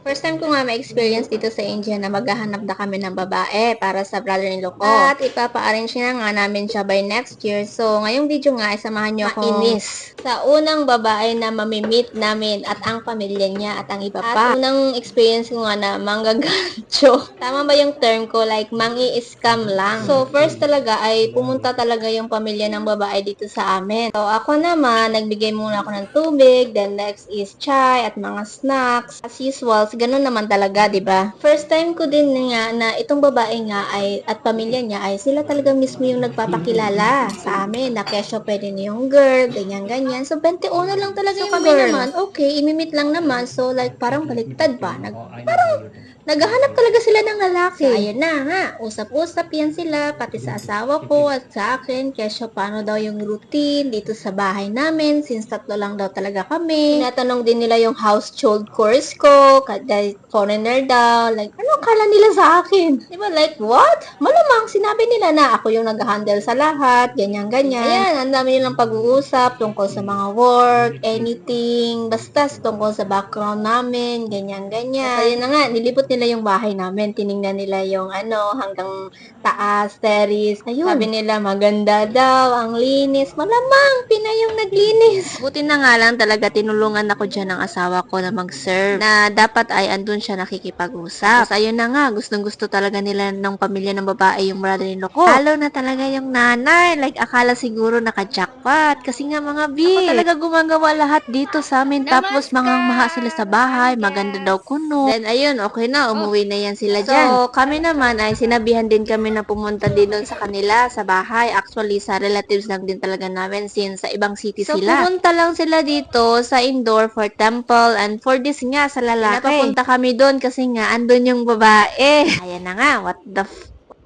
First time ko nga ma-experience dito sa India na maghahanap na kami ng babae para sa brother-in-law ko. At ipapa-arrange na nga namin siya by next year. So, ngayong video nga, samahan nyo ako sa unang babae na mamimit namin at ang pamilya niya at ang iba pa. At unang experience ko nga na manggagancho. Tama ba yung term ko? Like, mangi-scam lang. So, first talaga ay pumunta talaga yung pamilya ng babae dito sa amin. So, ako naman, nagbigay muna ako ng tubig. Then, next is chai at mga snacks. As usual, ganun naman talaga, 'di ba? First time ko din nga na itong babae nga ay at pamilya niya ay sila talaga mismo yung nagpapakilala sa amin na kesyo pwede na yung girl, ganyan. So 21 lang talaga yung kami girl. Naman, okay, imimit lang naman. So like parang baliktad ba? Parang naghahanap talaga sila ng lalaki. So, ayun na nga. Usap-usap yan sila, pati sa asawa ko at sa akin. Kesyo, paano daw yung routine dito sa bahay namin, since tatlo lang daw talaga kami. Tinatanong din nila yung household chores ko, dahil foreigner daw. Like, ano akala nila sa akin? Diba, like, what? Malamang, sinabi nila na ako yung nag-handle sa lahat, ganyan. Ayan, ang dami nilang pag-uusap tungkol sa mga work, anything, basta tungkol sa background namin, ganyan. So, ayun na nga, nilipot nila yung bahay namin. Tiningnan nila yung hanggang taas, terrace. Ayun. Sabi nila maganda daw, ang linis. Malamang, Pinay yung naglinis. Buti na nga lang talaga tinulungan ako dyan ng asawa ko na mag-serve. Na dapat ay andun siya nakikipag-usap. Tapos ayun na nga, gustong-gusto talaga nila ng pamilya ng babae yung brother-in-law ko. Lalo na talaga yung nanay. Like, akala siguro naka-jackpot. Kasi nga mga ako talaga gumagawa lahat dito sa amin. Tapos maha sila sa bahay. Maganda daw kuno. Then ayun, okay na. Umuwi na yan sila dyan. So, kami naman ay sinabihan din kami na pumunta din doon sa kanila, sa bahay. Actually, sa relatives lang din talaga namin since sa ibang city sila. So, pumunta lang sila dito sa indoor for temple and for this nga sa lalaki. Napapunta kami doon kasi nga andun yung babae. Ayan na nga, what the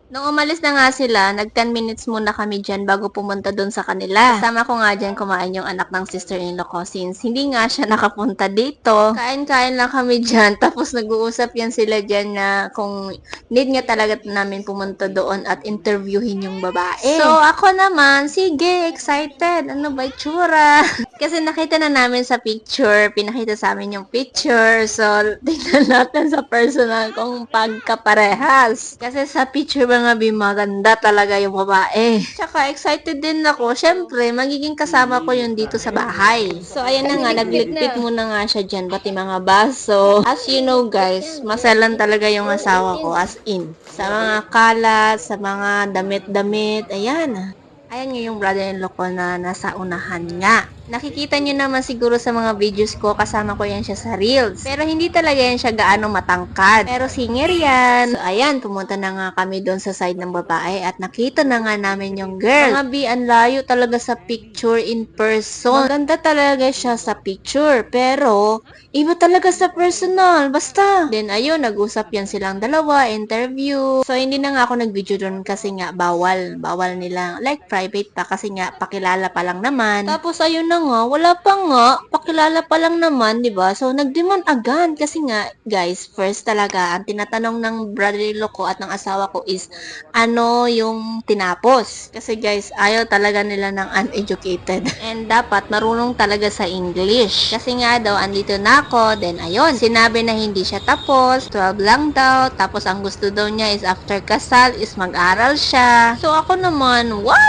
Nung umalis na nga sila, nag 10 minutes muna kami dyan bago pumunta doon sa kanila. Kasama ko nga dyan kumain yung anak ng sister-in-law ko since hindi nga siya nakapunta dito. Kain-kain lang kami dyan tapos nag-uusap yan sila dyan na kung need nga talaga namin pumunta doon at interviewin yung babae. So ako naman, sige, excited. Ano ba itsura? Kasi nakita na namin sa picture, pinakita sa amin yung picture. So tingnan natin sa personal kung pagkaparehas. Kasi sa picture mga maganda talaga yung babae. Tsaka excited din ako. Syempre, magiging kasama ko yun dito sa bahay. So, ayan na nga, naglikpit muna nga siya dyan, pati mga baso. As you know guys, maselan talaga yung asawa ko, as in. Sa mga kalat, sa mga damit-damit, ayan. Ayan nga yung brother-in-law ko na nasa unahan nga. Nakikita nyo naman siguro sa mga videos ko, kasama ko yan siya sa Reels. Pero hindi talaga yan siya gaano matangkad. Pero singer yan. So ayan, pumunta na nga kami doon sa side ng babae at nakita na nga namin yung girl. Mga ang layo talaga sa picture in person. Maganda talaga siya sa picture. Pero, iba talaga sa personal. Basta. Then ayun, nag-usap yan silang dalawa, interview. So hindi na nga ako nag-video doon kasi nga bawal. Bawal nila. Like private pa kasi nga pakilala pa lang naman. Tapos ayun na nga, wala pa nga, pakilala pa lang naman, 'di ba? So nag-demand agad kasi nga, guys, first talaga ang tinatanong ng brother-in-law ko at ng asawa ko is ano yung tinapos. Kasi guys, ayaw talaga nila ng uneducated. And dapat marunong talaga sa English. Kasi nga daw andito na ako, then ayun, sinabi na hindi siya tapos, 12 lang daw, tapos ang gusto daw niya is after kasal is mag-aral siya. So ako naman, what?